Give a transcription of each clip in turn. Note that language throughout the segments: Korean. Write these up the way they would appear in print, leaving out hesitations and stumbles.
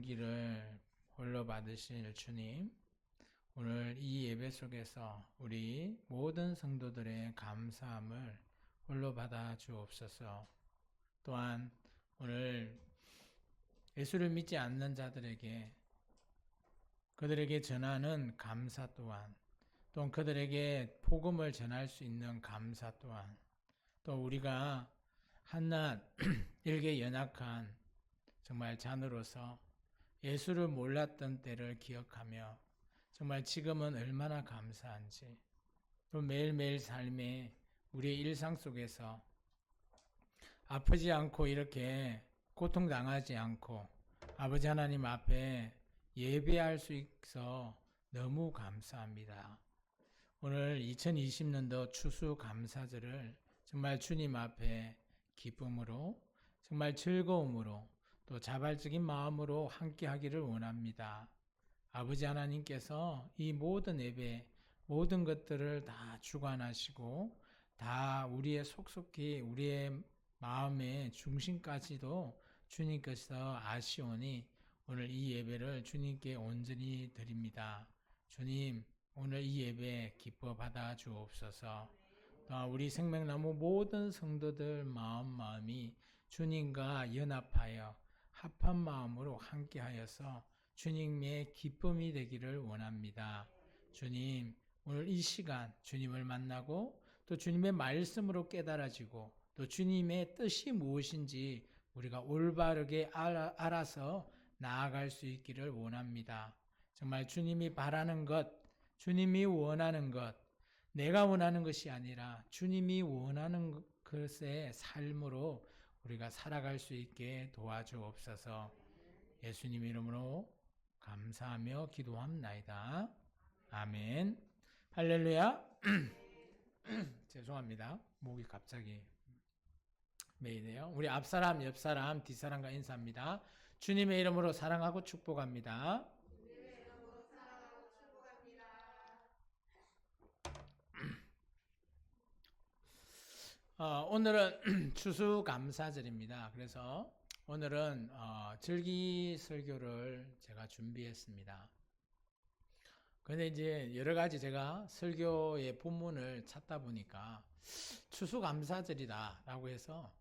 줄기를 홀로 받으실 주님, 오늘 이 예배 속에서 우리 모든 성도들의 감사함을 홀로 받아 주옵소서. 또한 오늘 예수를 믿지 않는 자들에게 그들에게 전하는 감사 또한, 또 그들에게 복음을 전할 수 있는 감사 또한, 또 우리가 한낱 일개 연약한 정말 자녀로서 예수를 몰랐던 때를 기억하며 정말 지금은 얼마나 감사한지, 또 매일매일 삶에 우리의 일상 속에서 아프지 않고 이렇게 고통당하지 않고 아버지 하나님 앞에 예배할 수 있어 너무 감사합니다. 오늘 2020년도 추수감사절을 정말 주님 앞에 기쁨으로, 정말 즐거움으로, 또 자발적인 마음으로 함께 하기를 원합니다. 아버지 하나님께서 이 모든 예배, 모든 것들을 다 주관하시고 다 우리의 속속히 우리의 마음의 중심까지도 주님께서 아시오니 오늘 이 예배를 주님께 온전히 드립니다. 주님, 오늘 이 예배 기뻐 받아 주옵소서. 우리 생명나무 모든 성도들 마음이 주님과 연합하여 합한 마음으로 함께하여서 주님의 기쁨이 되기를 원합니다. 주님, 오늘 이 시간 주님을 만나고 또 주님의 말씀으로 깨달아지고 또 주님의 뜻이 무엇인지 우리가 올바르게 알아서 나아갈 수 있기를 원합니다. 정말 주님이 바라는 것, 주님이 원하는 것, 내가 원하는 것이 아니라 주님이 원하는 것의 삶으로 우리가 살아갈 수 있게 도와주옵소서. 예수님 이름으로 감사하며 기도합나이다. 아멘. 할렐루야. 죄송합니다. 목이 갑자기 메이네요. 우리 앞사람, 옆사람, 뒷사람과 인사합니다. 주님의 이름으로 사랑하고 축복합니다. 오늘은 추수감사절입니다. 그래서 오늘은 절기 설교를 제가 준비했습니다. 근데 이제 여러 가지 제가 설교의 본문을 찾다 보니까 추수감사절이다라고 해서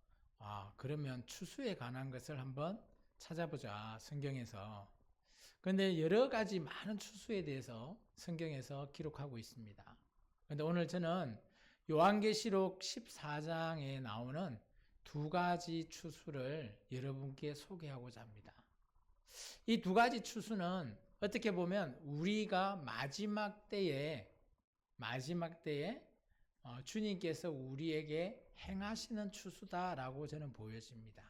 그러면 추수에 관한 것을 한번 찾아보자, 성경에서. 근데 여러 가지 많은 추수에 대해서 성경에서 기록하고 있습니다. 근데 오늘 저는 요한계시록 14장에 나오는 두 가지 추수를 여러분께 소개하고자 합니다. 이 두 가지 추수는 어떻게 보면 우리가 마지막 때에 주님께서 우리에게 행하시는 추수다라고 저는 보여집니다.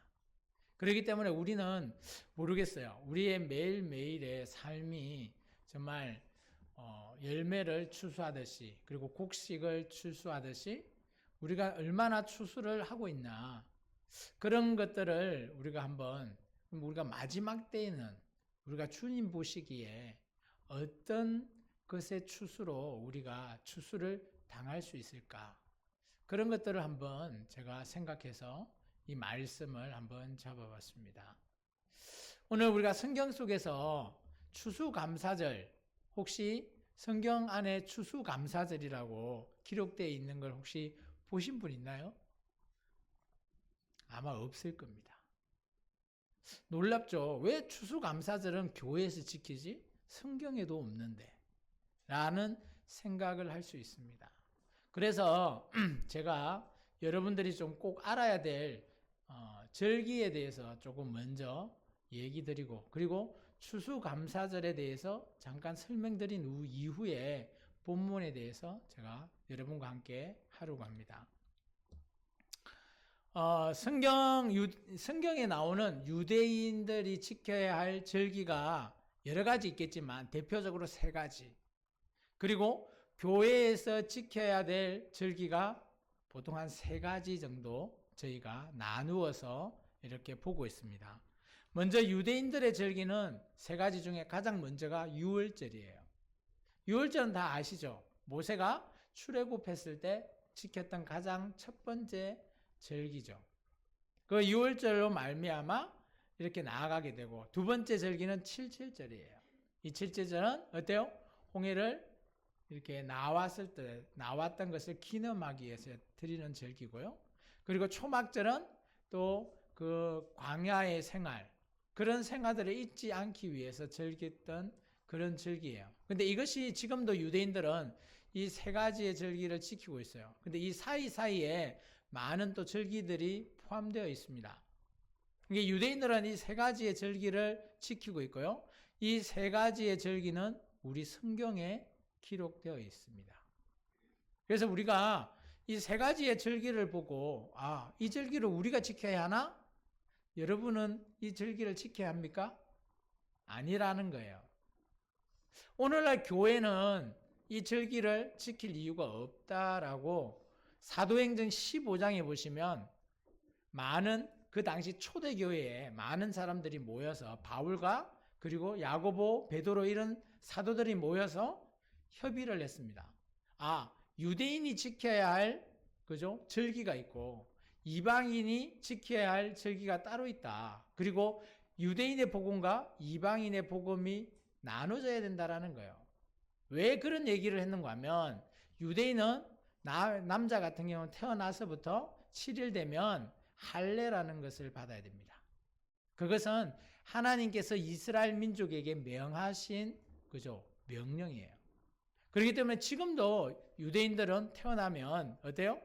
그렇기 때문에 우리는 모르겠어요. 우리의 매일매일의 삶이 정말 열매를 추수하듯이, 그리고 곡식을 추수하듯이 우리가 얼마나 추수를 하고 있나, 그런 것들을 우리가 마지막 때에는 우리가 주님 보시기에 어떤 것의 추수로 우리가 추수를 당할 수 있을까, 그런 것들을 한번 제가 생각해서 이 말씀을 한번 잡아봤습니다. 오늘 우리가 성경 속에서 추수감사절, 혹시 성경 안에 추수감사절이라고 기록되어 있는 걸 혹시 보신 분 있나요? 아마 없을 겁니다. 놀랍죠? 왜 추수감사절은 교회에서 지키지? 성경에도 없는데 라는 생각을 할 수 있습니다. 그래서 제가 여러분들이 좀 꼭 알아야 될 절기에 대해서 조금 먼저 얘기 드리고, 그리고 추수감사절에 대해서 잠깐 설명드린 이후에 본문에 대해서 제가 여러분과 함께 하려고 합니다. 성경에 나오는 유대인들이 지켜야 할 절기가 여러 가지 있겠지만 대표적으로 세 가지, 그리고 교회에서 지켜야 될 절기가 보통 한 세 가지 정도 저희가 나누어서 이렇게 보고 있습니다. 먼저 유대인들의 절기는 세 가지 중에 가장 먼저가 유월절이에요. 유월절은 다 아시죠? 모세가 출애굽했을 때 지켰던 가장 첫 번째 절기죠. 그 유월절로 말미암아 이렇게 나아가게 되고, 두 번째 절기는 칠칠절이에요. 이 칠칠절은 어때요? 홍해를 이렇게 나왔던 것을 기념하기 위해서 드리는 절기고요. 그리고 초막절은 또 그 광야의 생활, 그런 생활들을 잊지 않기 위해서 즐겼던 그런 절기예요. 근데 이것이 지금도 유대인들은 이 세 가지의 절기를 지키고 있어요. 근데 이 사이사이에 많은 또 절기들이 포함되어 있습니다. 이게 유대인들은 이 세 가지의 절기를 지키고 있고요. 이 세 가지의 절기는 우리 성경에 기록되어 있습니다. 그래서 우리가 이 세 가지의 절기를 보고, 아, 이 절기를 우리가 지켜야 하나? 여러분은 이 절기를 지켜야 합니까? 아니라는 거예요. 오늘날 교회는 이 절기를 지킬 이유가 없다라고 사도행전 15장에 보시면 많은 그 당시 초대교회에 많은 사람들이 모여서 바울과 그리고 야고보, 베드로 이런 사도들이 모여서 협의를 했습니다. 아, 유대인이 지켜야 할 그죠? 절기가 있고 이방인이 지켜야 할 절기가 따로 있다. 그리고 유대인의 복음과 이방인의 복음이 나눠져야 된다라는 거예요. 왜 그런 얘기를 했는가 하면 유대인은 남자 같은 경우는 태어나서부터 7일 되면 할례라는 것을 받아야 됩니다. 그것은 하나님께서 이스라엘 민족에게 명하신 그죠? 명령이에요. 그렇기 때문에 지금도 유대인들은 태어나면 어때요?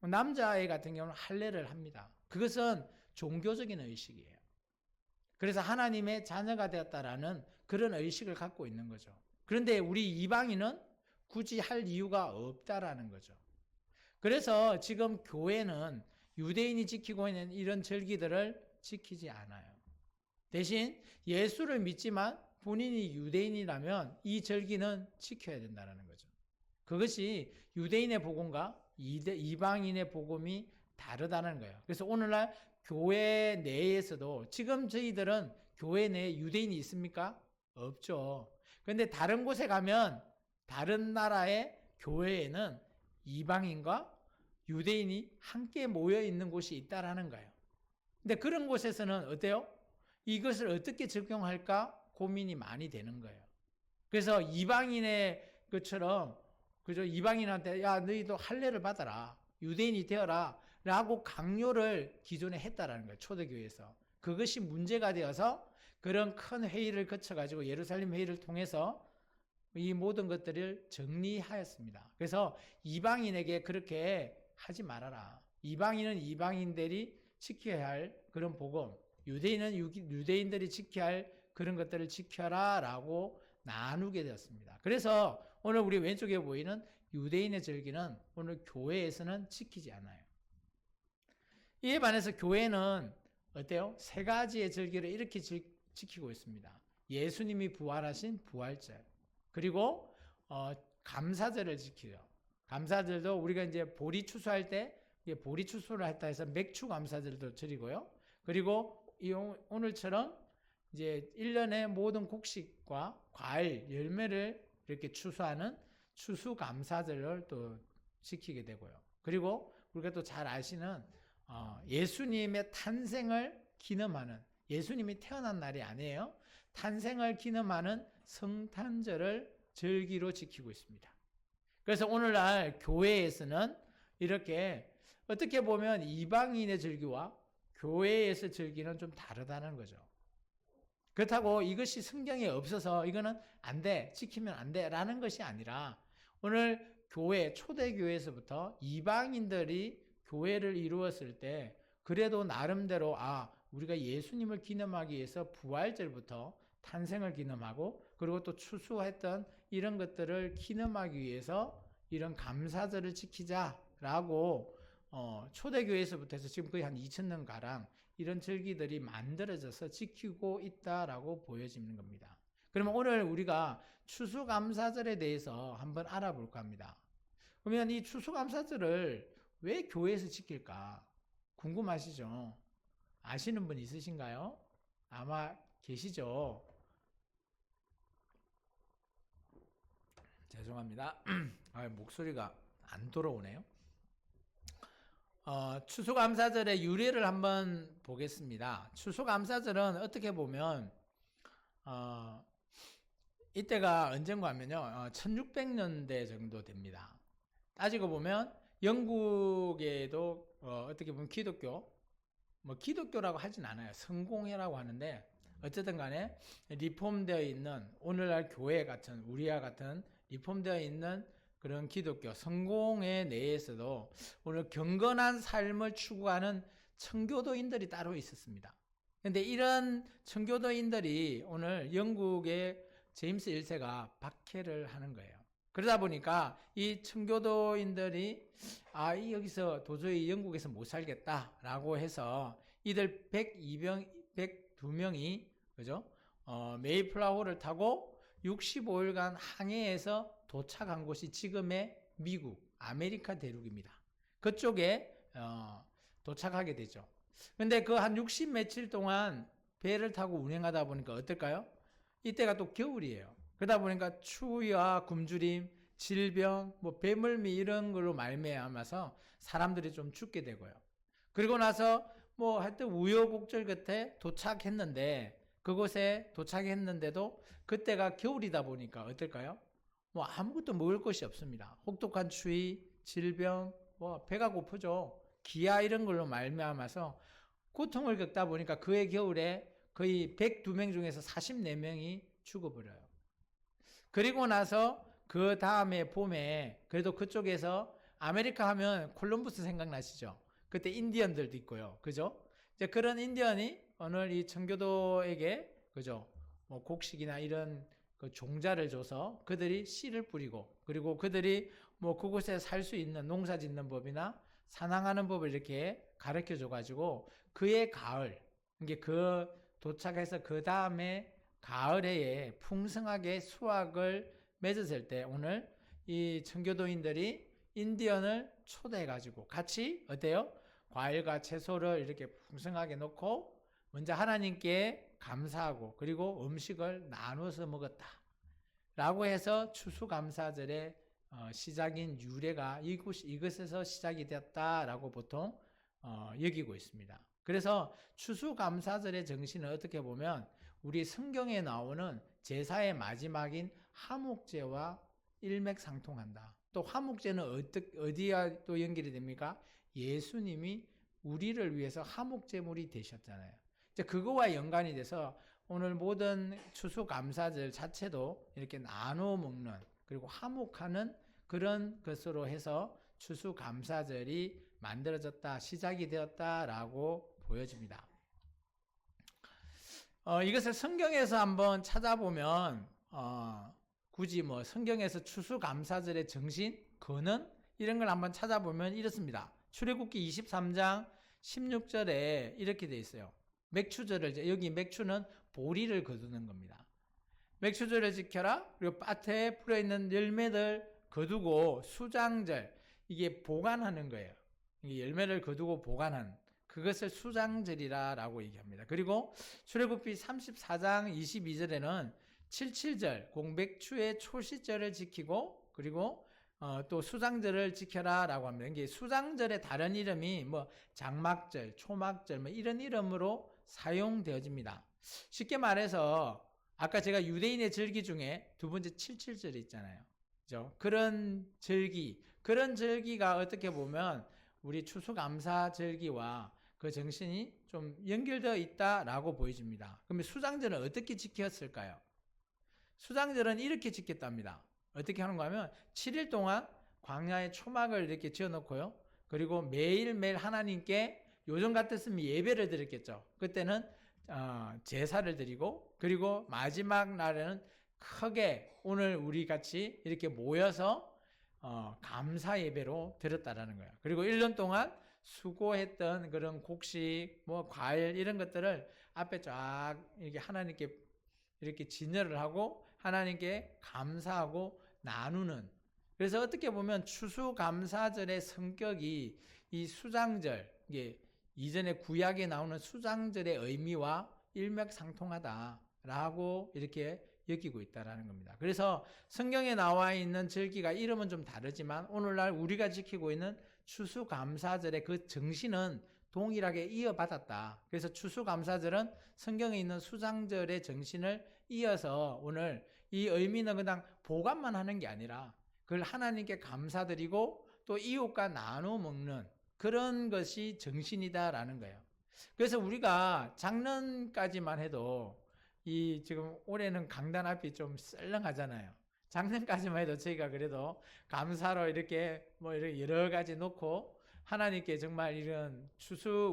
남자아이 같은 경우는 할례를 합니다. 그것은 종교적인 의식이에요. 그래서 하나님의 자녀가 되었다라는 그런 의식을 갖고 있는 거죠. 그런데 우리 이방인은 굳이 할 이유가 없다라는 거죠. 그래서 지금 교회는 유대인이 지키고 있는 이런 절기들을 지키지 않아요. 대신 예수를 믿지만 본인이 유대인이라면 이 절기는 지켜야 된다는 거죠. 그것이 유대인의 복음과 이방인의 복음이 다르다는 거예요. 그래서 오늘날 교회 내에서도 지금 저희들은 교회 내에 유대인이 있습니까? 없죠. 그런데 다른 곳에 가면 다른 나라의 교회에는 이방인과 유대인이 함께 모여 있는 곳이 있다라는 거예요. 근데 그런 곳에서는 어때요? 이것을 어떻게 적용할까 고민이 많이 되는 거예요. 그래서 이방인의 것처럼 그죠? 이방인한테 야 너희도 할례를 받아라. 유대인이 되어라. 라고 강요를 기존에 했다라는 거예요. 초대교회에서. 그것이 문제가 되어서 그런 큰 회의를 거쳐가지고 예루살렘 회의를 통해서 이 모든 것들을 정리하였습니다. 그래서 이방인에게 그렇게 하지 말아라. 이방인은 이방인들이 지켜야 할 그런 복음, 유대인은 유대인들이 지켜야 할 그런 것들을 지켜라 라고 나누게 되었습니다. 그래서 오늘 우리 왼쪽에 보이는 유대인의 절기는 오늘 교회에서는 지키지 않아요. 이에 반해서 교회는 어때요? 세 가지의 절기를 이렇게 지키고 있습니다. 예수님이 부활하신 부활절, 그리고 감사절을 지키죠. 감사절도 우리가 이제 보리 추수할 때 보리 추수를 했다 해서 맥주 감사절도 드리고요. 그리고 오늘처럼 이제 1년의 모든 곡식과 과일, 열매를 이렇게 추수하는 추수감사절을 또 지키게 되고요. 그리고 우리가 또 잘 아시는 예수님의 탄생을 기념하는, 예수님이 태어난 날이 아니에요. 탄생을 기념하는 성탄절을 절기로 지키고 있습니다. 그래서 오늘날 교회에서는 이렇게 어떻게 보면 이방인의 절기와 교회에서 절기는 좀 다르다는 거죠. 그렇다고 이것이 성경에 없어서 이거는 안 돼, 지키면 안 돼 라는 것이 아니라 오늘 교회, 초대교회에서부터 이방인들이 교회를 이루었을 때 그래도 나름대로 우리가 예수님을 기념하기 위해서 부활절부터 탄생을 기념하고 그리고 또 추수했던 이런 것들을 기념하기 위해서 이런 감사절을 지키자라고 초대교회에서부터 해서 지금 거의 한 2000년 가량 이런 절기들이 만들어져서 지키고 있다라고 보여지는 겁니다. 그러면 오늘 우리가 추수감사절에 대해서 한번 알아볼까 합니다. 그러면 이 추수감사절을 왜 교회에서 지킬까? 궁금하시죠? 아시는 분 있으신가요? 아마 계시죠? 죄송합니다. 목소리가 안 돌아오네요. 추수감사절의 유래를 한번 보겠습니다. 추수감사절은 어떻게 보면 이때가 언젠가 하면요, 1600년대 정도 됩니다. 따지고 보면 영국에도 어떻게 보면 기독교라고 하진 않아요. 성공회라고 하는데 어쨌든 간에 리폼되어 있는 오늘날 교회 같은 우리와 같은 리폼되어 있는 그런 기독교 성공회 내에서도 오늘 경건한 삶을 추구하는 청교도인들이 따로 있었습니다. 그런데 이런 청교도인들이 오늘 영국의 제임스 1세가 박해를 하는 거예요. 그러다 보니까 이 청교도인들이 여기서 도저히 영국에서 못 살겠다라고 해서 이들 102명이 그죠? 메이플라워를 타고 65일간 항해해서 도착한 곳이 지금의 미국, 아메리카 대륙입니다. 그쪽에 도착하게 되죠. 근데 그 한 60 며칠 동안 배를 타고 운행하다 보니까 어떨까요? 이때가 또 겨울이에요. 그러다 보니까 추위와 굶주림, 질병, 배멀미 이런 걸로 말미암아서 사람들이 좀 죽게 되고요. 그리고 나서 하여튼 우여곡절 끝에 도착했는데 그곳에 도착했는데도 그때가 겨울이다 보니까 어떨까요? 아무것도 먹을 것이 없습니다. 혹독한 추위, 질병, 배가 고프죠. 기아 이런 걸로 말미암아서 고통을 겪다 보니까 그해 겨울에 거의 102명 중에서 44명이 죽어버려요. 그리고 나서 그 다음에 봄에 그래도 그쪽에서 아메리카 하면 콜럼버스 생각나시죠? 그때 인디언들도 있고요. 그죠? 이제 그런 인디언이 오늘 이 청교도에게 그죠? 곡식이나 이런 그 종자를 줘서 그들이 씨를 뿌리고 그리고 그들이 그곳에 살 수 있는 농사 짓는 법이나 사냥하는 법을 이렇게 가르쳐 줘 가지고 그의 가을 이게 그 도착해서 그 다음에 가을에 풍성하게 수확을 맺었을 때 오늘 이 청교도인들이 인디언을 초대해 가지고 같이 어때요? 과일과 채소를 이렇게 풍성하게 놓고 먼저 하나님께 감사하고 그리고 음식을 나눠서 먹었다 라고 해서 추수감사절의 시작인 유래가 이것에서 시작이 되었다라고 보통 여기고 있습니다. 그래서 추수감사절의 정신은 어떻게 보면 우리 성경에 나오는 제사의 마지막인 화목제와 일맥상통한다. 또 화목제는 어디와 또 연결이 됩니까? 예수님이 우리를 위해서 화목제물이 되셨잖아요. 이제 그거와 연관이 돼서 오늘 모든 추수감사절 자체도 이렇게 나눠 먹는 그리고 화목하는 그런 것으로 해서 추수감사절이 만들어졌다, 시작이 되었다라고 보여집니다. 이것을 성경에서 한번 찾아보면 굳이 성경에서 추수감사절의 정신, 근원 이런 걸 한번 찾아보면 이렇습니다. 출애굽기 23장 16절에 이렇게 돼 있어요. 맥추절을 여기 맥추는 보리를 거두는 겁니다. 맥추절을 지켜라. 그리고 밭에 풀어 있는 열매들 거두고 수장절 이게 보관하는 거예요. 이게 열매를 거두고 보관한 그것을 수장절이라고 얘기합니다. 그리고 출애굽기 34장 22절에는 칠칠절 공백추의 초시절을 지키고 그리고 또 수장절을 지켜라라고 합니다. 이게 수장절의 다른 이름이 장막절, 초막절 이런 이름으로 사용되어집니다. 쉽게 말해서 아까 제가 유대인의 절기 중에 두 번째 칠칠절이 있잖아요. 그죠? 그런 절기가 어떻게 보면 우리 추수감사 절기와 그 정신이 좀 연결되어 있다라고 보여집니다. 그러면 수장절은 어떻게 지켰을까요? 수장절은 이렇게 지켰답니다. 어떻게 하는가 하면 7일 동안 광야에 초막을 이렇게 지어놓고요. 그리고 매일매일 하나님께 요즘 같았으면 예배를 드렸겠죠. 그때는 제사를 드리고 그리고 마지막 날에는 크게 오늘 우리 같이 이렇게 모여서 감사 예배로 드렸다라는 거예요. 그리고 1년 동안 수고했던 그런 곡식, 과일 이런 것들을 앞에 쫙 이렇게 하나님께 이렇게 진열을 하고 하나님께 감사하고 나누는. 그래서 어떻게 보면 추수감사절의 성격이 이 수장절, 이게 이전에 구약에 나오는 수장절의 의미와 일맥상통하다라고 이렇게 여기고 있다라는 겁니다. 그래서 성경에 나와 있는 절기가 이름은 좀 다르지만 오늘날 우리가 지키고 있는 추수감사절의 그 정신은 동일하게 이어받았다. 그래서 추수감사절은 성경에 있는 수장절의 정신을 이어서 오늘 이 의미는 그냥 보관만 하는 게 아니라 그걸 하나님께 감사드리고 또 이웃과 나눠 먹는 그런 것이 정신이다라는 거예요. 그래서 우리가 작년까지만 해도 이 지금 올해는 강단 앞이 좀 썰렁하잖아요. 작년까지만 해도 저희가 그래도 감사로 이렇게 뭐 여러 가지 놓고 하나님께 정말 이런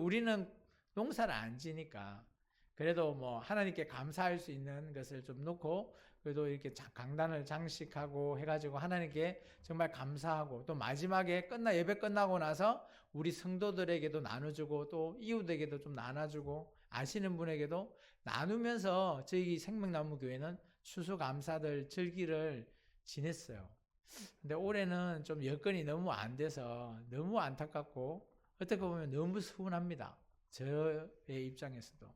우리는 농사를 안 지니까 그래도 뭐 하나님께 감사할 수 있는 것을 좀 놓고 그래도 이렇게 강단을 장식하고 해가지고 하나님께 정말 감사하고 또 마지막에 예배 끝나고 나서 우리 성도들에게도 나눠주고 또 이웃에게도 좀 나눠주고 아시는 분에게도 나누면서 저희 생명나무 교회는 추수감사절 절기를 지냈어요. 근데 올해는 좀 여건이 너무 안 돼서 너무 안타깝고 어떻게 보면 너무 서운합니다. 저의 입장에서도.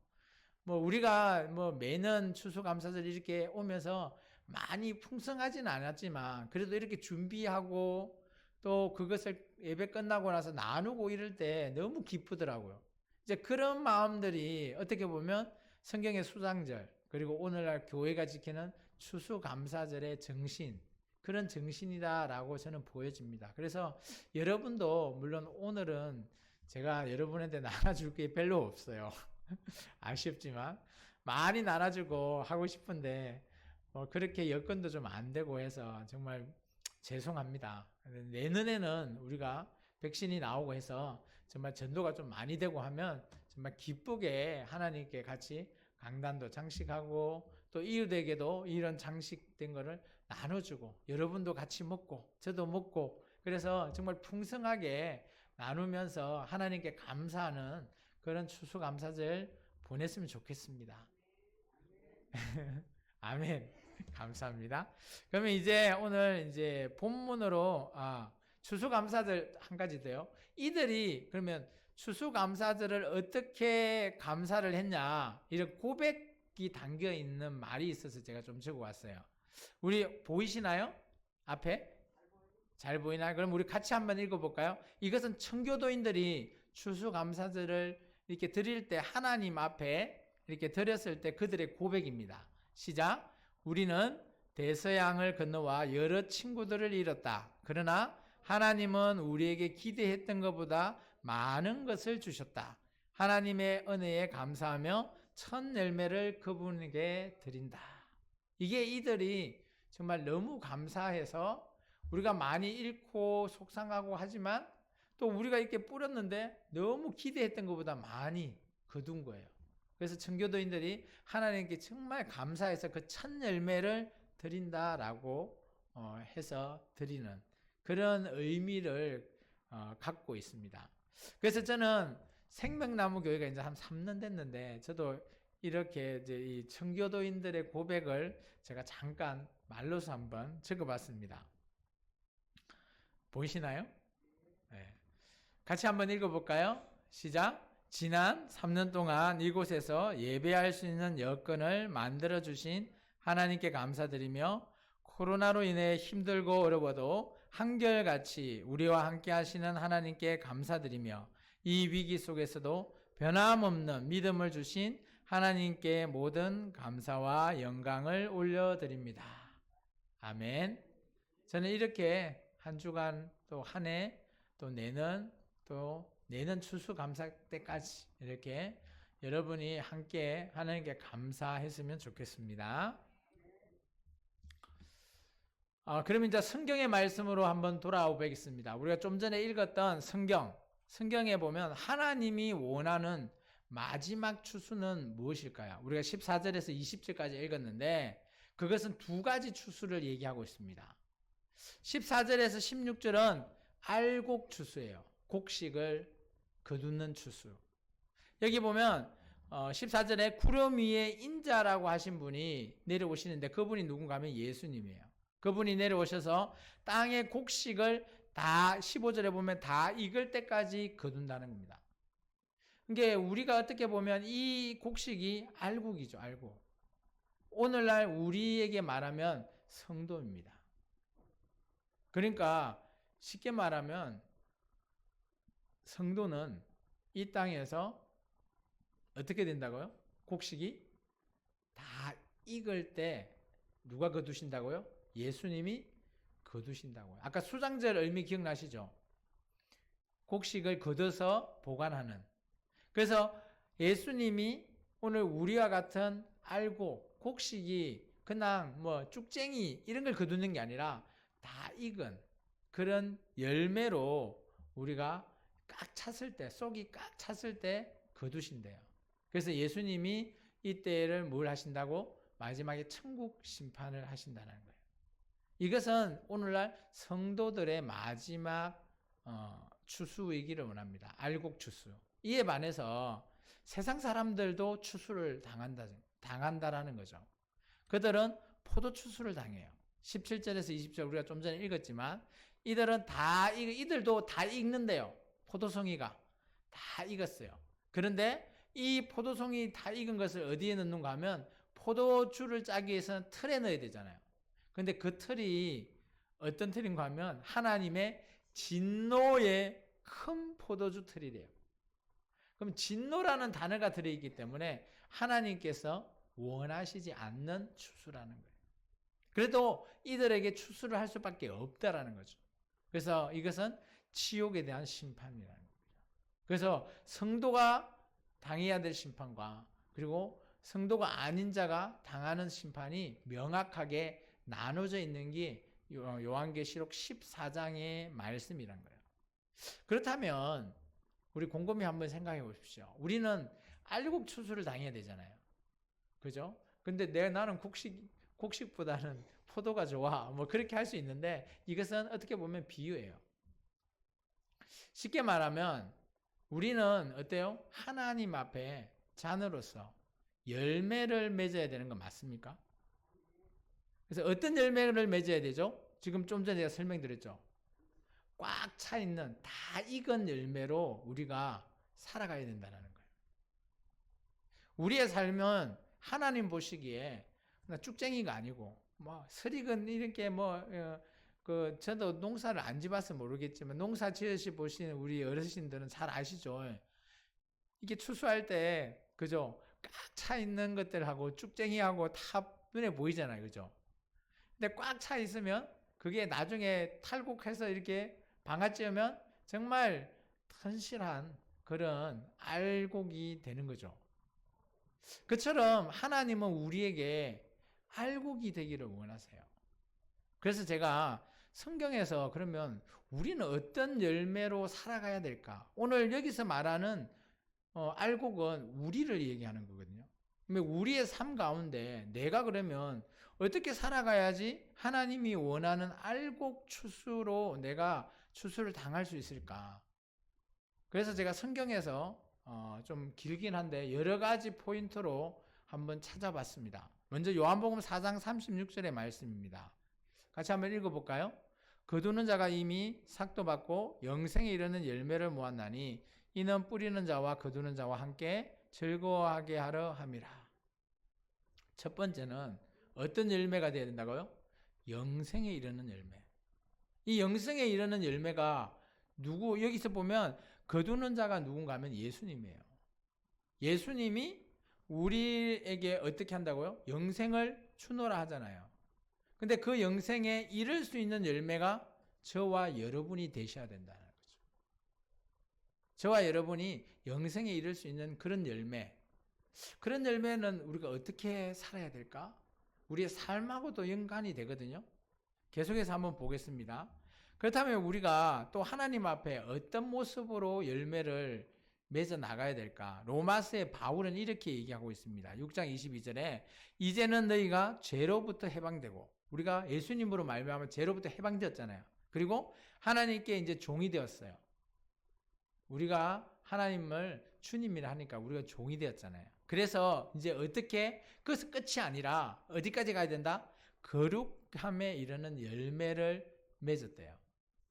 뭐 우리가 뭐 매년 추수감사절 이렇게 오면서 많이 풍성하진 않았지만 그래도 이렇게 준비하고 또 그것을 예배 끝나고 나서 나누고 이럴 때 너무 기쁘더라고요. 이제 그런 마음들이 어떻게 보면 성경의 수장절 그리고 오늘날 교회가 지키는 추수감사절의 정신 그런 정신이다라고 저는 보여집니다. 그래서 여러분도 물론 오늘은 제가 여러분한테 나눠줄 게 별로 없어요. 아쉽지만 많이 나눠주고 하고 싶은데 그렇게 여건도 좀 안 되고 해서 정말 죄송합니다. 내년에는 우리가 백신이 나오고 해서 정말 전도가 좀 많이 되고 하면 정말 기쁘게 하나님께 같이 강단도 장식하고 또 이웃에게도 이런 장식된 거를 나눠주고 여러분도 같이 먹고 저도 먹고 그래서 정말 풍성하게 나누면서 하나님께 감사하는 그런 추수감사절 보냈으면 좋겠습니다. 아멘. 감사합니다. 그러면 이제 오늘 이제 본문으로 추수감사절 한 가지 더요. 이들이 그러면 추수감사절을 어떻게 감사를 했냐 이런 고백이 담겨 있는 말이 있어서 제가 좀 적어왔어요. 우리 보이시나요? 앞에? 잘 보이나요? 그럼 우리 같이 한번 읽어볼까요? 이것은 청교도인들이 추수감사절을 이렇게 드릴 때 하나님 앞에 이렇게 드렸을 때 그들의 고백입니다. 시작. 우리는 대서양을 건너와 여러 친구들을 잃었다. 그러나 하나님은 우리에게 기대했던 것보다 많은 것을 주셨다. 하나님의 은혜에 감사하며 첫 열매를 그분에게 드린다. 이게 이들이 정말 너무 감사해서 우리가 많이 잃고 속상하고 하지만 또 우리가 이렇게 뿌렸는데 너무 기대했던 것보다 많이 거둔 거예요. 그래서 청교도인들이 하나님께 정말 감사해서 그 첫 열매를 드린다라고 해서 드리는 그런 의미를 갖고 있습니다. 그래서 저는 생명나무 교회가 이제 한 3년 됐는데 저도 이렇게 이제 이 청교도인들의 고백을 제가 잠깐 말로서 한번 적어봤습니다. 보이시나요? 네. 같이 한번 읽어볼까요? 시작. 지난 3년 동안 이곳에서 예배할 수 있는 여건을 만들어주신 하나님께 감사드리며 코로나로 인해 힘들고 어려워도 한결같이 우리와 함께 하시는 하나님께 감사드리며 이 위기 속에서도 변함없는 믿음을 주신 하나님께 모든 감사와 영광을 올려드립니다. 아멘. 저는 이렇게 한 주간 또 한 해 또 내년 추수감사 때까지 이렇게 여러분이 함께 하나님께 감사했으면 좋겠습니다. 그러면 이제 성경의 말씀으로 한번 돌아오겠습니다. 우리가 좀 전에 읽었던 성경에 보면 하나님이 원하는 마지막 추수는 무엇일까요? 우리가 14절에서 20절까지 읽었는데 그것은 두 가지 추수를 얘기하고 있습니다. 14절에서 16절은 알곡 추수예요. 곡식을 거두는 추수. 여기 보면 14절에 구름 위에 인자라고 하신 분이 내려오시는데 그분이 누군가 하면 예수님이에요. 그분이 내려오셔서 땅의 곡식을 다 15절에 보면 다 익을 때까지 거둔다는 겁니다. 그러니까 우리가 어떻게 보면 이 곡식이 알곡이죠. 알곡. 오늘날 우리에게 말하면 성도입니다. 그러니까 쉽게 말하면 성도는 이 땅에서 어떻게 된다고요? 곡식이 다 익을 때 누가 거두신다고요? 예수님이 거두신다고요. 아까 수장절 의미 기억나시죠? 곡식을 거둬서 보관하는. 그래서 예수님이 오늘 우리와 같은 알고 곡식이 그냥 뭐 쭉쟁이 이런 걸 거두는 게 아니라 다 익은 그런 열매로 우리가 꽉 찼을 때, 속이 꽉 찼을 때 거두신대요. 그래서 예수님이 이때를 뭘 하신다고? 마지막에 천국 심판을 하신다는 거예요. 이것은 오늘날 성도들의 마지막 추수이기를 원합니다. 알곡 추수. 이에 반해서 세상 사람들도 추수를 당한다라는 거죠. 그들은 포도 추수를 당해요. 17절에서 20절 우리가 좀 전에 읽었지만 이들도 다 익는데요. 포도송이가 다 익었어요. 그런데 이 포도송이 다 익은 것을 어디에 넣는가 하면 포도주를 짜기 위해서는 틀에 넣어야 되잖아요. 그런데 그 틀이 어떤 틀인가 하면 하나님의 진노의 큰 포도주 틀이래요. 그럼 진노라는 단어가 들어있기 때문에 하나님께서 원하시지 않는 추수라는 거예요. 그래도 이들에게 추수를 할 수밖에 없다라는 거죠. 그래서 이것은 지옥에 대한 심판이라는 겁니다. 그래서 성도가 당해야 될 심판과 그리고 성도가 아닌 자가 당하는 심판이 명확하게 나눠져 있는 게 요한계시록 14장의 말씀이란 거예요. 그렇다면 우리 곰곰이 한번 생각해 보십시오. 우리는 알곡 추수를 당해야 되잖아요. 그죠? 근데 나는 곡식보다는 포도가 좋아. 뭐 그렇게 할 수 있는데 이것은 어떻게 보면 비유예요. 쉽게 말하면 우리는 어때요? 하나님 앞에 자녀로서 열매를 맺어야 되는 건 맞습니까? 그래서 어떤 열매를 맺어야 되죠? 지금 좀 전에 제가 설명드렸죠. 꽉 차 있는 다 익은 열매로 우리가 살아가야 된다는 거예요. 우리의 삶은 하나님 보시기에 쭉쟁이가 아니고 뭐 설익은 이렇게 저도 농사를 안 지봐서 모르겠지만 농사 지으시 보시는 우리 어르신들은 잘 아시죠? 이게 추수할 때 그죠? 꽉 차 있는 것들하고 쭉쟁이하고 다 눈에 보이잖아요. 그죠? 근데 꽉 차 있으면 그게 나중에 탈곡해서 이렇게 방아찌우면 정말 튼실한 그런 알곡이 되는 거죠. 그처럼 하나님은 우리에게 알곡이 되기를 원하세요. 그래서 제가 성경에서 그러면 우리는 어떤 열매로 살아가야 될까? 오늘 여기서 말하는 알곡은 우리를 얘기하는 거거든요. 우리의 삶 가운데 내가 그러면 어떻게 살아가야지 하나님이 원하는 알곡 추수로 내가 추수를 당할 수 있을까? 그래서 제가 성경에서 좀 길긴 한데 여러 가지 포인트로 한번 찾아봤습니다. 먼저 요한복음 4장 36절의 말씀입니다. 같이 한번 읽어볼까요? 거두는 자가 이미 삭도 받고 영생에 이르는 열매를 모았나니 이는 뿌리는 자와 거두는 자와 함께 즐거워하게 하려 함이라. 첫 번째는 어떤 열매가 되어야 된다고요? 영생에 이르는 열매. 이 영생에 이르는 열매가 여기서 보면 거두는 자가 누군가 하면 예수님이에요. 예수님이 우리에게 어떻게 한다고요? 영생을 주노라 하잖아요. 근데 그 영생에 이를 수 있는 열매가 저와 여러분이 되셔야 된다는 거죠. 저와 여러분이 영생에 이를 수 있는 그런 열매. 그런 열매는 우리가 어떻게 살아야 될까? 우리의 삶하고도 연관이 되거든요. 계속해서 한번 보겠습니다. 그렇다면 우리가 또 하나님 앞에 어떤 모습으로 열매를 맺어 나가야 될까? 로마서의 바울은 이렇게 얘기하고 있습니다. 6장 22절에 이제는 너희가 죄로부터 해방되고 우리가 예수님으로 말미암아 죄로부터 해방되었잖아요. 그리고 하나님께 이제 종이 되었어요. 우리가 하나님을 주님이라 하니까 우리가 종이 되었잖아요. 그래서 이제 어떻게 그것은 끝이 아니라 어디까지 가야 된다? 거룩함에 이르는 열매를 맺었대요.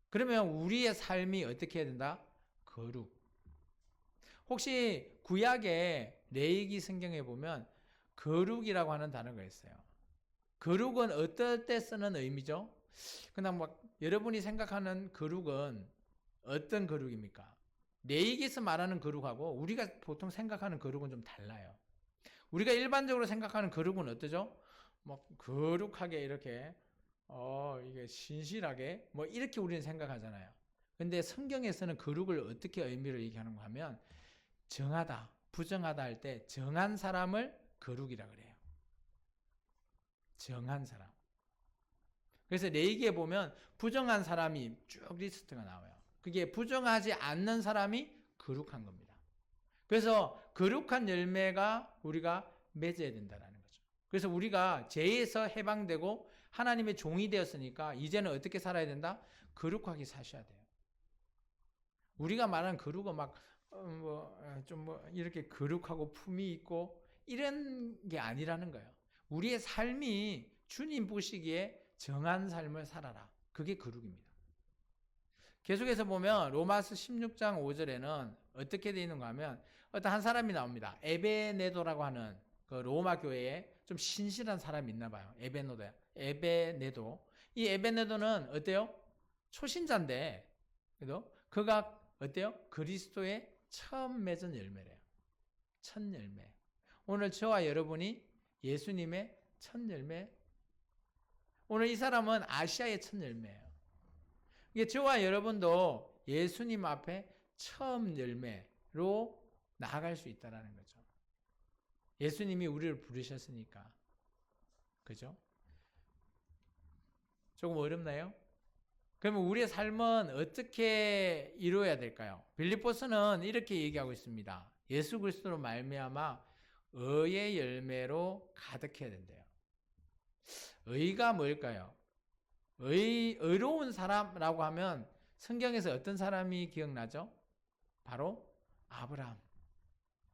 그러면 우리의 삶이 어떻게 해야 된다? 거룩. 혹시 구약의 레위기 성경에 보면 거룩이라고 하는 단어가 있어요. 거룩은 어떨 때 쓰는 의미죠? 그냥 여러분이 생각하는 거룩은 어떤 거룩입니까? 레이기에서 말하는 거룩하고 우리가 보통 생각하는 거룩은 좀 달라요. 우리가 일반적으로 생각하는 거룩은 어떠죠? 뭐 거룩하게 이렇게 이게 신실하게 뭐 이렇게 우리는 생각하잖아요. 근데 성경에서는 거룩을 어떻게 의미를 얘기하는가 하면 정하다, 부정하다 할 때 정한 사람을 거룩이라 그래요. 정한 사람. 그래서 레위기에 보면 부정한 사람이 쭉 리스트가 나와요. 그게 부정하지 않는 사람이 거룩한 겁니다. 그래서 거룩한 열매가 우리가 맺어야 된다는 거죠. 그래서 우리가 죄에서 해방되고 하나님의 종이 되었으니까 이제는 어떻게 살아야 된다? 거룩하게 사셔야 돼요. 우리가 말하는 거룩은 막 이렇게 거룩하고 품이 있고 이런 게 아니라는 거예요. 우리의 삶이 주님 보시기에 정한 삶을 살아라. 그게 거룩입니다. 계속해서 보면 로마서 16장 5절에는 어떻게 되어 있는가 하면 어떤 한 사람이 나옵니다. 에베네도라고 하는 그 로마 교회에 좀 신실한 사람이 있나 봐요. 에베네도. 이 에베네도는 어때요? 초신자인데 그래도 그가 어때요? 그리스도의 처음 맺은 열매래요. 첫 열매. 오늘 저와 여러분이 예수님의 첫 열매. 오늘 이 사람은 아시아의 첫 열매예요. 이게 저와 여러분도 예수님 앞에 처음 열매로 나아갈 수 있다는 거죠. 예수님이 우리를 부르셨으니까. 그죠? 조금 어렵나요? 그러면 우리의 삶은 어떻게 이루어야 될까요? 빌립보서는 이렇게 얘기하고 있습니다. 예수 그리스도로 말미암아 의의 열매로 가득해야 된대요. 의가 뭘까요? 의로운 사람이라고 하면 성경에서 어떤 사람이 기억나죠? 바로 아브라함.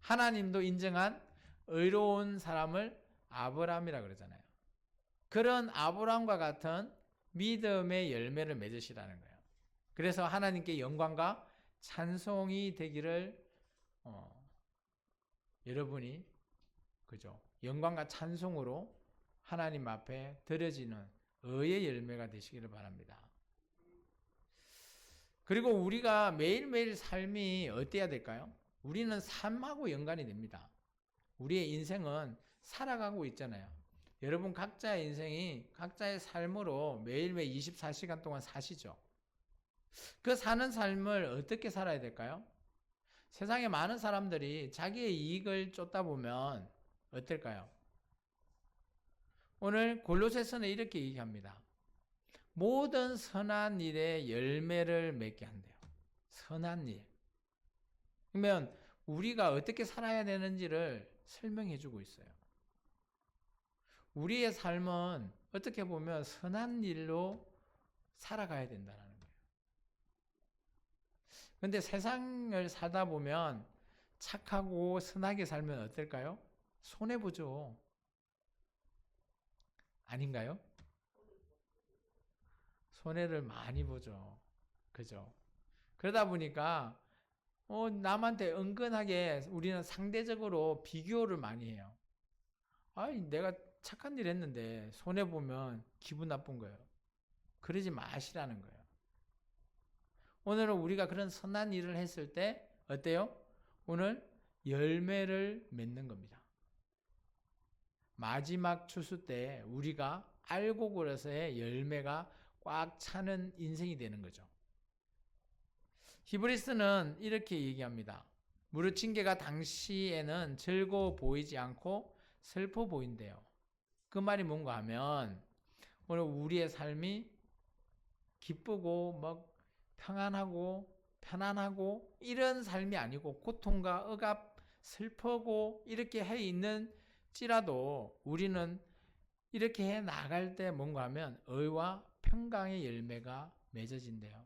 하나님도 인정한 의로운 사람을 아브라함이라고 그러잖아요. 그런 아브라함과 같은 믿음의 열매를 맺으시라는 거예요. 그래서 하나님께 영광과 찬송이 되기를 여러분이 그죠? 영광과 찬송으로 하나님 앞에 드려지는 의의 열매가 되시기를 바랍니다. 그리고 우리가 매일매일 삶이 어때야 될까요? 우리는 삶하고 연관이 됩니다. 우리의 인생은 살아가고 있잖아요. 여러분 각자의 인생이 각자의 삶으로 매일매일 24시간 동안 사시죠. 그 사는 삶을 어떻게 살아야 될까요? 세상에 많은 사람들이 자기의 이익을 쫓다 보면 어떨까요? 오늘 골로새서는 이렇게 얘기합니다. 모든 선한 일에 열매를 맺게 한대요. 선한 일. 그러면 우리가 어떻게 살아야 되는지를 설명해 주고 있어요. 우리의 삶은 어떻게 보면 선한 일로 살아가야 된다는 거예요. 근데 세상을 살다 보면 착하고 선하게 살면 어떨까요? 손해보죠. 아닌가요? 손해를 많이 보죠. 그죠? 그러다 보니까 남한테 은근하게 우리는 상대적으로 비교를 많이 해요. 아이, 내가 착한 일 했는데 손해보면 기분 나쁜 거예요. 그러지 마시라는 거예요. 오늘은 우리가 그런 선한 일을 했을 때 어때요? 오늘 열매를 맺는 겁니다. 마지막 추수 때 우리가 알고 그래서의 열매가 꽉 차는 인생이 되는 거죠. 히브리스는 이렇게 얘기합니다. 무릇 징계가 당시에는 즐거워 보이지 않고 슬퍼 보인대요. 그 말이 뭔가 하면 오늘 우리의 삶이 기쁘고 막 평안하고 편안하고 이런 삶이 아니고 고통과 억압, 슬퍼고 이렇게 해 있는지라도 우리는 이렇게 해 나갈 때 뭔가 하면 의와 평강의 열매가 맺어진대요.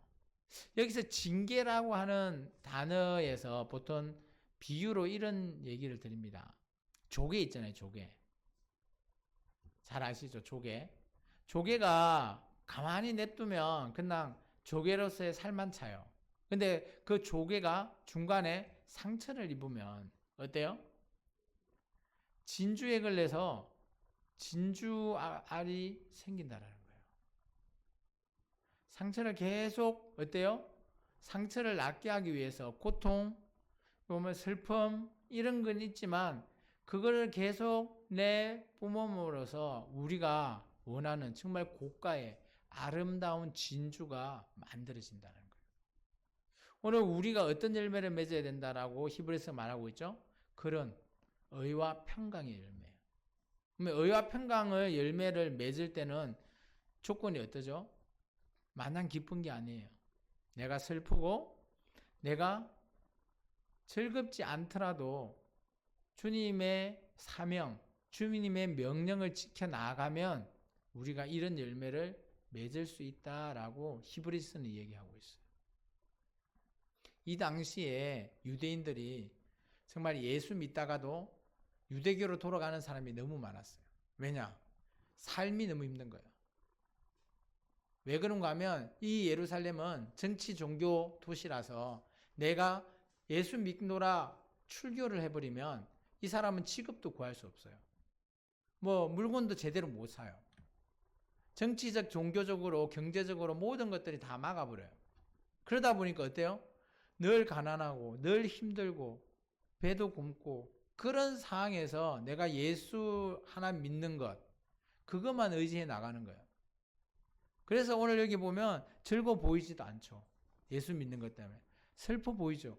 여기서 징계라고 하는 단어에서 보통 비유로 이런 얘기를 드립니다. 조개 있잖아요, 조개. 잘 아시죠, 조개. 조개가 가만히 냅두면 그냥 조개로서의 살만 차요. 근데 그 조개가 중간에 상처를 입으면 어때요? 진주에 걸려서 진주알이 생긴다라는 거예요. 상처를 계속 어때요? 상처를 낫게 하기 위해서 고통, 보면 슬픔 이런 건 있지만 그거를 계속 내 뿜음으로써 우리가 원하는 정말 고가의 아름다운 진주가 만들어진다는 거예요. 오늘 우리가 어떤 열매를 맺어야 된다라고 히브리서 말하고 있죠? 그런 의와 평강의 열매. 그러면 의와 평강의 열매를 맺을 때는 조건이 어떠죠? 마냥 기쁜 게 아니에요. 내가 슬프고 내가 즐겁지 않더라도 주님의 사명, 주님의 명령을 지켜나가면 우리가 이런 열매를 맺을 수 있다라고 히브리서는 얘기하고 있어요. 이 당시에 유대인들이 정말 예수 믿다가도 유대교로 돌아가는 사람이 너무 많았어요. 왜냐? 삶이 너무 힘든 거예요. 왜 그런가 하면 이 예루살렘은 정치 종교 도시라서 내가 예수 믿노라 출교를 해버리면 이 사람은 취급도 구할 수 없어요. 뭐 물건도 제대로 못 사요. 정치적, 종교적으로, 경제적으로 모든 것들이 다 막아버려요. 그러다 보니까 어때요? 늘 가난하고 늘 힘들고 배도 굶고 그런 상황에서 내가 예수 하나 믿는 것 그것만 의지해 나가는 거예요. 그래서 오늘 여기 보면 즐거워 보이지도 않죠. 예수 믿는 것 때문에. 슬퍼 보이죠.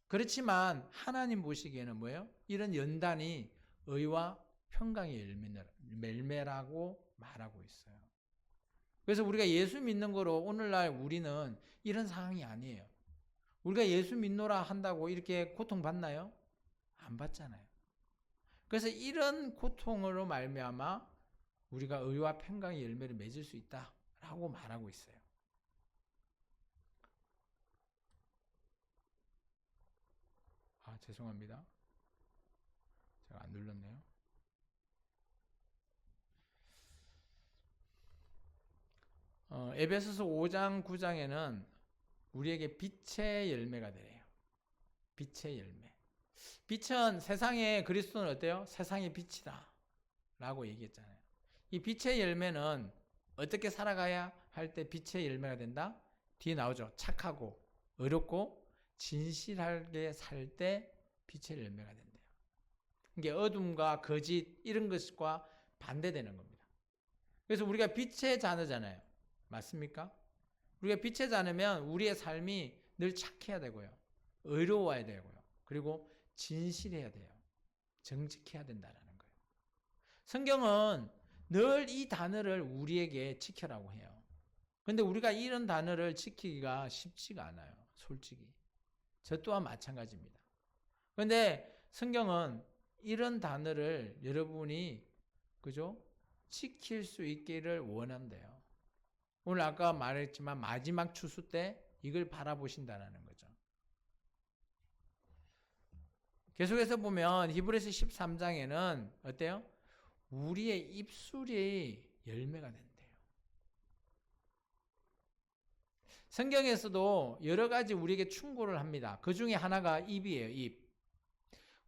그렇지만 하나님 보시기에는 뭐예요? 이런 연단이 의와 평강의 열매라고 말하고 있어요. 그래서 우리가 예수 믿는 거로 오늘날 우리는 이런 상황이 아니에요. 우리가 예수 믿노라 한다고 이렇게 고통받나요? 안 받잖아요. 그래서 이런 고통으로 말미암아 우리가 의와 평강의 열매를 맺을 수 있다라고 말하고 있어요. 죄송합니다. 제가 안 눌렀네요. 에베소서 5장 9장에는 우리에게 빛의 열매가 되래요. 빛의 열매. 빛은 세상에 그리스도는 어때요? 세상의 빛이다 라고 얘기했잖아요. 이 빛의 열매는 어떻게 살아가야 할 때 빛의 열매가 된다? 뒤에 나오죠. 착하고 의롭고 진실하게 살 때 빛의 열매가 된대요. 이게 어둠과 거짓 이런 것과 반대되는 겁니다. 그래서 우리가 빛의 자녀잖아요. 맞습니까? 우리가 빛의 자녀면 우리의 삶이 늘 착해야 되고요. 의로워야 되고요. 그리고 진실해야 돼요. 정직해야 된다는 거예요. 성경은 늘 이 단어를 우리에게 지켜라고 해요. 그런데 우리가 이런 단어를 지키기가 쉽지가 않아요. 솔직히. 저 또한 마찬가지입니다. 그런데 성경은 이런 단어를 여러분이 그죠? 지킬 수 있기를 원한대요. 오늘 아까 말했지만 마지막 추수 때 이걸 바라보신다는 거죠. 계속해서 보면 히브리서 13장에는 어때요? 우리의 입술이 열매가 된대요. 성경에서도 여러 가지 우리에게 충고를 합니다. 그 중에 하나가 입이에요. 입.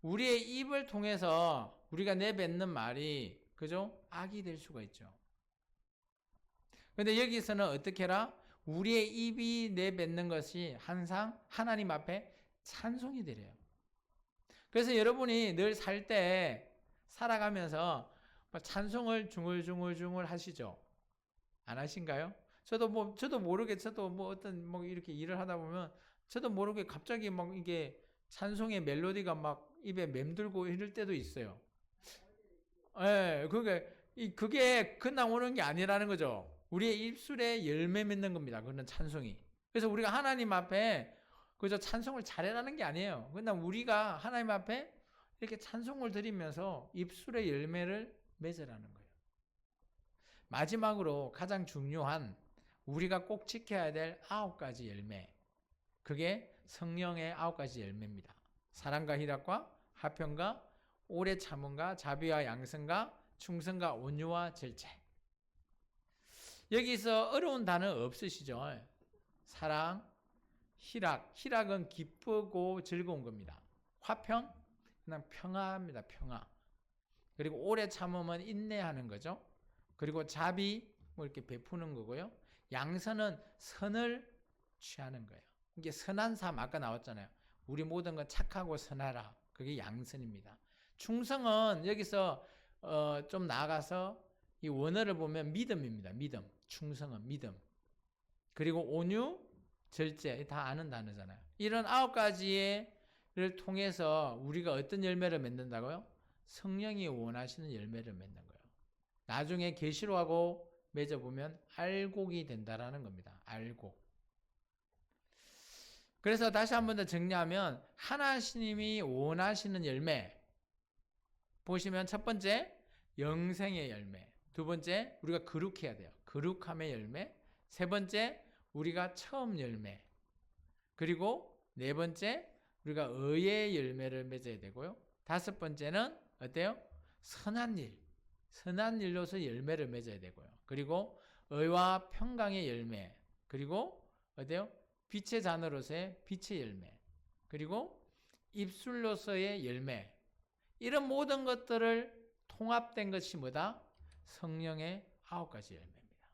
우리의 입을 통해서 우리가 내뱉는 말이 그죠? 악이 될 수가 있죠. 그런데 여기서는 어떻게 해라? 우리의 입이 내뱉는 것이 항상 하나님 앞에 찬송이 되래요. 그래서 여러분이 늘 살 때 살아가면서 찬송을 중얼중얼 하시죠? 안 하신가요? 저도 모르게 어떤 이렇게 일을 하다 보면 저도 모르게 갑자기 이게 찬송의 멜로디가 막 입에 맴돌고 이럴 때도 있어요. 예, 그게 그냥 오는 게 아니라는 거죠. 우리의 입술에 열매 맺는 겁니다. 그런 찬송이. 그래서 우리가 하나님 앞에 그저 찬송을 잘해라는 게 아니에요. 그냥 우리가 하나님 앞에 이렇게 찬송을 드리면서 입술의 열매를 맺으라는 거예요. 마지막으로 가장 중요한 우리가 꼭 지켜야 될 9가지 열매. 그게 성령의 9가지 열매입니다. 사랑과 희락과 화평과 오래 참음과 자비와 양선과 충성과 온유와 절제. 여기서 어려운 단어 없으시죠? 사랑, 희락은 기쁘고 즐거운 겁니다. 화평, 그냥 평화입니다. 평화. 그리고 오래 참음은 인내하는 거죠. 그리고 자비, 이렇게 베푸는 거고요. 양선은 선을 취하는 거예요. 이게 선한 삶 아까 나왔잖아요. 우리 모든 건 착하고 선하라. 그게 양선입니다. 충성은 여기서 좀 나아가서 이 원어를 보면 믿음입니다. 믿음. 충성은 믿음. 그리고 온유, 절제 다 아는 단어잖아요. 이런 9가지를 통해서 우리가 어떤 열매를 맺는다고요? 성령이 원하시는 열매를 맺는 거예요. 나중에 계시록하고 맺어보면 알곡이 된다라는 겁니다. 알곡. 그래서 다시 한 번 더 정리하면 하나님이 원하시는 열매 보시면 첫 번째 영생의 열매, 두 번째 우리가 거룩해야 돼요. 거룩함의 열매, 세 번째 우리가 처음 열매, 그리고 네 번째 우리가 의의 열매를 맺어야 되고요. 다섯 번째는 어때요? 선한 일, 선한 일로서 열매를 맺어야 되고요. 그리고 의와 평강의 열매, 그리고 어때요? 빛의 자녀로서의 빛의 열매, 그리고 입술로서의 열매, 이런 모든 것들을 통합된 것이 뭐다? 성령의 9가지 열매입니다.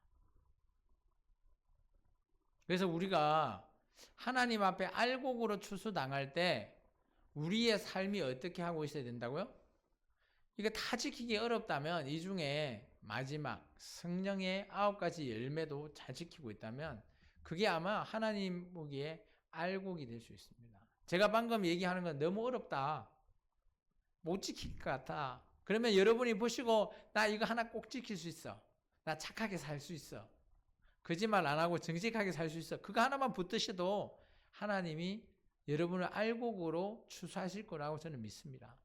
그래서 우리가 하나님 앞에 알곡으로 추수당할 때 우리의 삶이 어떻게 하고 있어야 된다고요? 이거 다 지키기 어렵다면 이 중에 마지막 성령의 9가지 열매도 잘 지키고 있다면 그게 아마 하나님 보기에 알곡이 될 수 있습니다. 제가 방금 얘기하는 건 너무 어렵다. 못 지킬 것 같아. 그러면 여러분이 보시고 나 이거 하나 꼭 지킬 수 있어. 나 착하게 살 수 있어. 거짓말 안 하고 정직하게 살 수 있어. 그거 하나만 붙드셔도 하나님이 여러분을 알곡으로 추수하실 거라고 저는 믿습니다.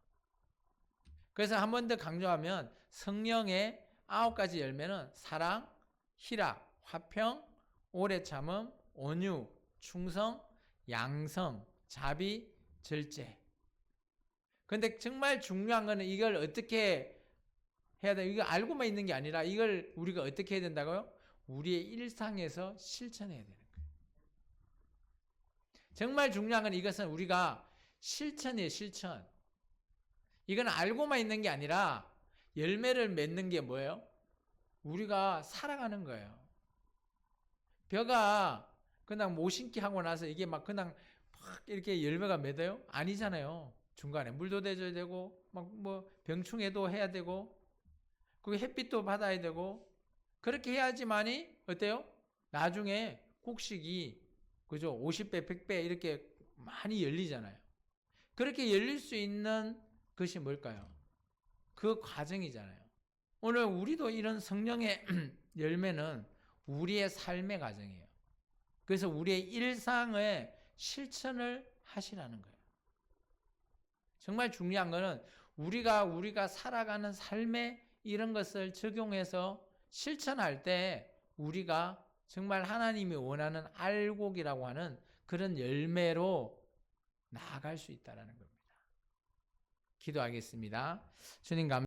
그래서 한 번 더 강조하면 성령의 9가지 열매는 사랑, 희락, 화평, 오래 참음, 온유, 충성, 양성, 자비, 절제. 근데 정말 중요한 거는 이걸 어떻게 해야 돼? 이거 알고만 있는 게 아니라 이걸 우리가 어떻게 해야 된다고요? 우리의 일상에서 실천해야 되는 거예요. 정말 중요한 건 이것은 우리가 실천이에요, 실천. 이건 알고만 있는 게 아니라 열매를 맺는 게 뭐예요? 우리가 살아가는 거예요. 벼가 그냥 모신기 하고 나서 이게 막 그냥 막 이렇게 열매가 맺어요? 아니잖아요. 중간에 물도 대줘야 되고 막 뭐 병충해도 해야 되고 그 햇빛도 받아야 되고 그렇게 해야지만이 어때요? 나중에 곡식이 그죠? 50배, 100배 이렇게 많이 열리잖아요. 그렇게 열릴 수 있는 것이 뭘까요? 그 과정이잖아요. 오늘 우리도 이런 성령의 열매는 우리의 삶의 과정이에요. 그래서 우리의 일상의 실천을 하시라는 거예요. 정말 중요한 거는 우리가 살아가는 삶에 이런 것을 적용해서 실천할 때 우리가 정말 하나님이 원하는 알곡이라고 하는 그런 열매로 나아갈 수 있다는 겁니다. 기도하겠습니다. 주님 감사합니다.